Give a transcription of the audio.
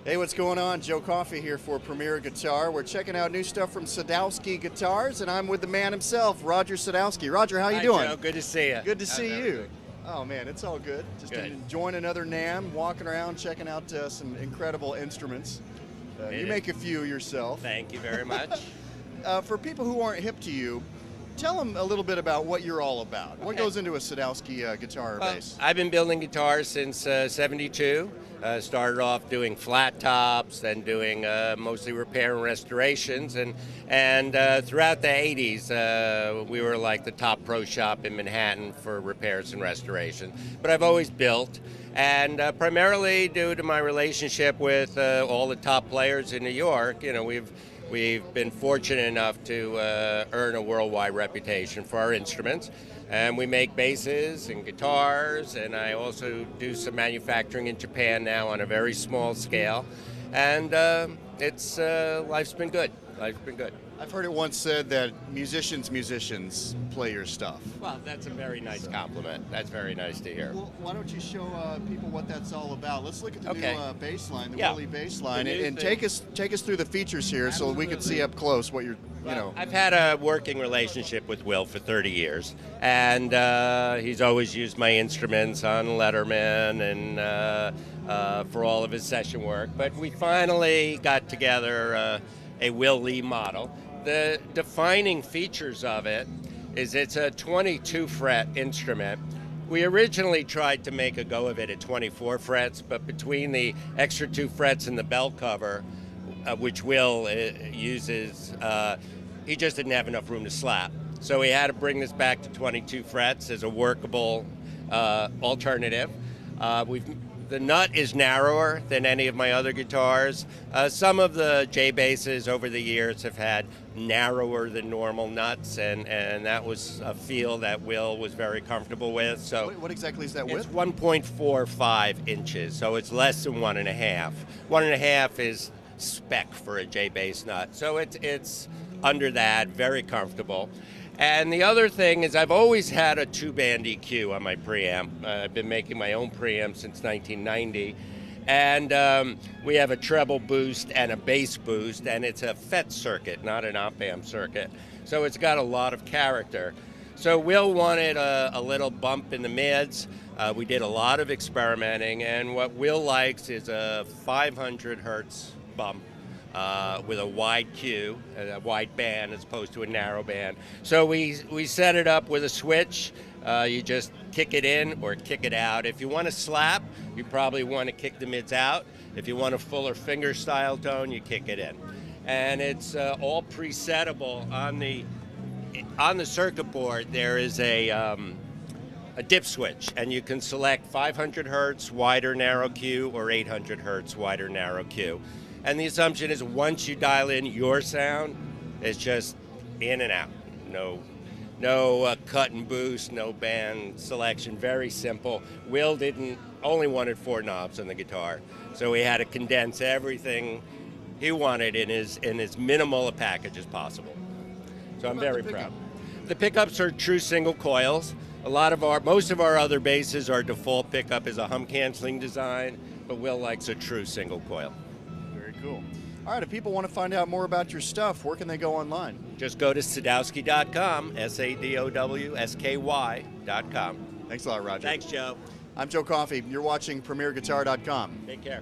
Hey, what's going on? Joe Coffey here for Premier Guitar. We're checking out new stuff from Sadowsky Guitars, and I'm with the man himself, Roger Sadowsky. Roger, how you doing? Joe. Good to see you. Good to see you. Oh man, it's all good. Just enjoying another NAMM, walking around, checking out some incredible instruments. You make a few yourself. Thank you very much. For people who aren't hip to you, tell them a little bit about what you're all about. What goes into a Sadowsky guitar or bass? I've been building guitars since '72. Started off doing flat tops, then doing mostly repair and restorations, and throughout the '80s we were like the top pro shop in Manhattan for repairs and restoration. But I've always built, and primarily due to my relationship with all the top players in New York, you know, we've been fortunate enough to earn a worldwide reputation for our instruments. And we make basses and guitars, and I also do some manufacturing in Japan now on a very small scale. And life's been good. Life's been good. I've heard it once said that musicians play your stuff. Well, that's a very nice compliment. That's very nice to hear. Well, why don't you show people what that's all about? Let's look at the new bass line, the Willie bass line, and take us through the features here. Absolutely. So we can see up close what you're. I've had a working relationship with Will for 30 years, and he's always used my instruments on Letterman and for all of his session work. But we finally got together a Will Lee model. The defining features of it is it's a 22 fret instrument. We originally tried to make a go of it at 24 frets, but between the extra 2 frets and the bell cover, which Will uses, he just didn't have enough room to slap. So we had to bring this back to 22 frets as a workable alternative. The nut is narrower than any of my other guitars. Some of the J basses over the years have had narrower than normal nuts, and that was a feel that Will was very comfortable with. So what exactly is that width? It's 1.45 inches, so it's less than 1.5. 1.5 is spec for a J bass nut, so it's under that, very comfortable. And the other thing is I've always had a 2-band EQ on my preamp. I've been making my own preamp since 1990. And we have a treble boost and a bass boost, and it's a FET circuit, not an op-amp circuit. So it's got a lot of character. So Will wanted a little bump in the mids. We did a lot of experimenting, and what Will likes is a 500 hertz bump. With a wide Q, a wide band as opposed to a narrow band. So we set it up with a switch. You just kick it in or kick it out. If you want to slap, you probably want to kick the mids out. If you want a fuller finger style tone, you kick it in. And it's all presettable on the circuit board. There is a dip switch, and you can select 500 hertz wider narrow Q or 800 hertz wider narrow Q. And the assumption is once you dial in your sound, it's just in and out. No cut and boost, no band selection, very simple. Will only wanted 4 knobs on the guitar, so we had to condense everything he wanted in as minimal a package as possible. So I'm very proud. The pickups are true single coils. Most of our other basses, our default pickup is a hum canceling design, but Will likes a true single coil. Cool. All right, if people want to find out more about your stuff, where can they go online? Just go to Sadowsky.com, SADOWSKY.com. Thanks a lot, Roger. Thanks, Joe. I'm Joe Coffey. You're watching PremierGuitar.com. Take care.